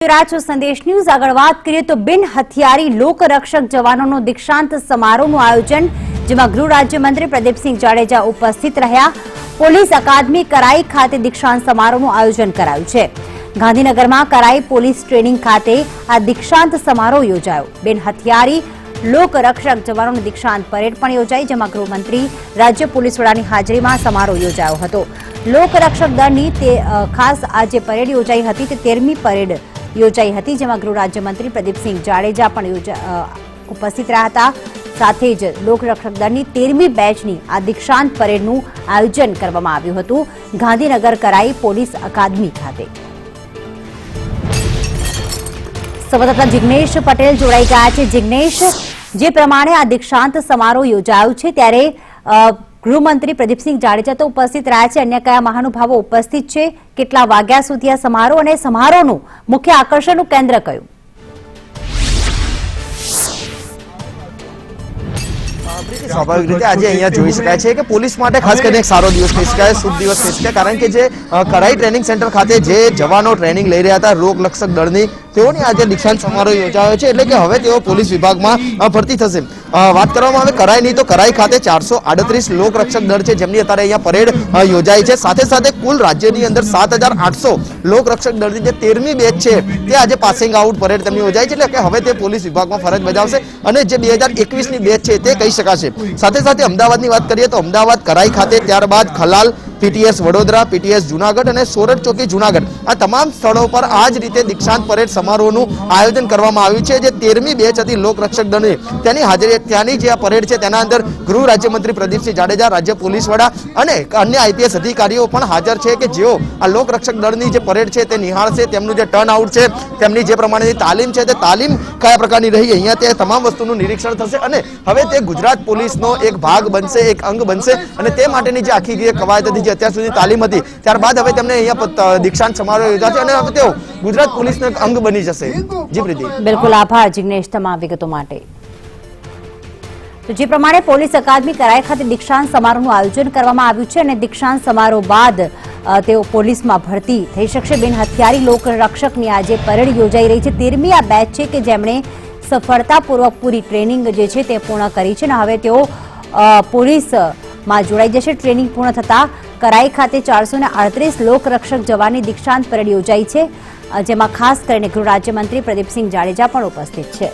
संदेश न्यूज આગળ વાત કરીએ તો બિન હથિયારી લોકરક્ષક જવાનોનો દીક્ષાંત સમારોહનું આયોજન જેમાં ગૃહ રાજ્યમંત્રી પ્રદીપસિંહ જાડેજા ઉપસ્થિત રહ્યા। પોલીસ અકાદમી કરાઈ ખાતે દીક્ષાંત સમારોહનું આયોજન કરાયું છે। ગાંધીનગરમાં કરાઈ પોલીસ ટ્રેનિંગ ખાતે આ દીક્ષાંત સમારોહ યોજાયો। બિન હથિયારી લોકરક્ષક જવાનોનો દીક્ષાંત પરેડ પણ યોજાઈ જેમાં ગૃહમંત્રી રાજ્ય પોલીસ વડાની હાજરીમાં સમારોહ યોજાયો હતો। લોકરક્ષક દળની ખાસ આજે પરેડ યોજાઈ હતી તે 13મી પરેડ યોજાઈ હતી જેમાં ગૃહ રાજ્યમંત્રી પ્રદીપસિંહ જાડેજા પણ ઉપસ્થિત રહ્યા હતા। સાથે જ લોકરક્ષક દળની 13મી બેચની આ દીક્ષાંત પરેડનું આયોજન કરવામાં આવ્યું હતું ગાંધીનગર કરાઈ પોલીસ અકાદમી ખાતે। સંવાદદાતા જિગ્નેશ પટેલ જોડાઈ ગયા છે। જિગ્નેશ, જે પ્રમાણે આ દીક્ષાંત સમારોહ યોજાયો છે ત્યારે ગૃહમંત્રી પ્રદીપસિંહ જાડેજા તો ઉપસ્થિત રહ્યા છે, અન્ય કયા મહાનુભાવો ઉપસ્થિત છે, કેટલા વાગ્યા સુધી આ સમારોહ અને સમારોહનું મુખ્ય આકર્ષણનું કેન્દ્ર કયું? સ્વાભાવિક રીતે આજે અહીંયા જોઈ શકાય છે કે પોલીસ માટે ખાસ કરીને એક સારો દિવસ કહી શકાય, શુભ દિવસ કહી શકાય, કારણ કે જે કરાઈ ટ્રેનિંગ સેન્ટર ખાતે જે જવાનો ટ્રેનિંગ લઈ રહ્યા હતા લોકરક્ષક દળની, તેઓની આજે દીક્ષાંત સમારોહ યોજાયો છે। એટલે કે હવે તેઓ પોલીસ વિભાગમાં ભરતી થશે। વાત કરવામાં આવે કરાઈની તો કરાઈ ખાતે 438 લોકરક્ષક દળ છે જેમની અત્યારે અહીંયા પરેડ યોજાઈ છે। સાથે સાથે કુલ રાજ્યની અંદર 7800 લોકરક્ષક દળની જે 13મી બેચ છે તે આજે પાસિંગ આઉટ પરેડ તેમની યોજાઈ છે। એટલે કે હવે તે પોલીસ વિભાગમાં ફરજ બજાવશે અને જે 2021ની બેચ છે તે કહી શકાશે। સાથે સાથે અમદાવાદની વાત કરીએ તો અમદાવાદ કરાઈ ખાતે, ત્યારબાદ ખલાલ, પીટીએસ વડોદરા, પીટીએસ જુનાગઢ અને સોરઠ ચોકી જુનાગઢ, આ તમામ સ્થળો પર આ જ રીતે દીક્ષાંત પરેડ સમારોહનું આયોજન કરવામાં આવ્યું છે। જે 13મી બેચ હતી લોકરક્ષક દળની, તેની હાજરી ત્યાંની જે આ પરેડ છે તેના અંદર ગૃહ રાજ્યમંત્રી પ્રદીપસિંહ જાડેજા, રાજ્ય પોલીસ વડા અને અન્ય આઈપીએસ અધિકારીઓ પણ હાજર છે કે જેઓ આ લોકરક્ષક દળની જે પરેડ છે તે નિહાળશે। તેમનું જે ટર્ન આઉટ છે, તેમની જે પ્રમાણેની તાલીમ છે તે તાલીમ કયા પ્રકારની રહી, અહીંયા તે તમામ વસ્તુનું નિરીક્ષણ થશે અને હવે તે ગુજરાત પોલીસનો એક ભાગ બનશે, એક અંગ બનશે અને તે માટેની જે આખી જે કવાયત હતી, જે અત્યાર સુધી તાલીમ હતી, ત્યારબાદ હવે તેમને અહીંયા દીક્ષાંત સમારોહ યોજાશે અને હવે તેઓ ગુજરાત પોલીસનો એક અંગ બની જશે। જી પ્રીતિ, બિલકુલ આભાર જિગ્નેશ તમામ વિગતો માટે। તો જે પ્રમાણે પોલીસ અકાદમી કરાઈ ખાતે દીક્ષાંત સમારોહનું આયોજન કરવામાં આવ્યું છે અને દીક્ષાંત સમારોહ બાદ તેઓ પોલીસમાં ભરતી થઈ શકશે। બિન હથિયારી લોકરક્ષકની આજે પરેડ યોજાઈ રહી છે। 13મી આ બેચ છે કે જેમણે સફળતાપૂર્વક પૂરી ટ્રેનિંગ જે છે તે પૂર્ણ કરી છે અને હવે તેઓ પોલીસમાં જોડાઈ જશે। ટ્રેનિંગ પૂર્ણ થતા કરાઈ ખાતે 438 લોકરક્ષક જવાનની દીક્ષાંત પરેડ યોજાઈ છે જેમાં ખાસ કરીને ગૃહ રાજ્યમંત્રી પ્રદીપસિંહ જાડેજા પણ ઉપસ્થિત છે।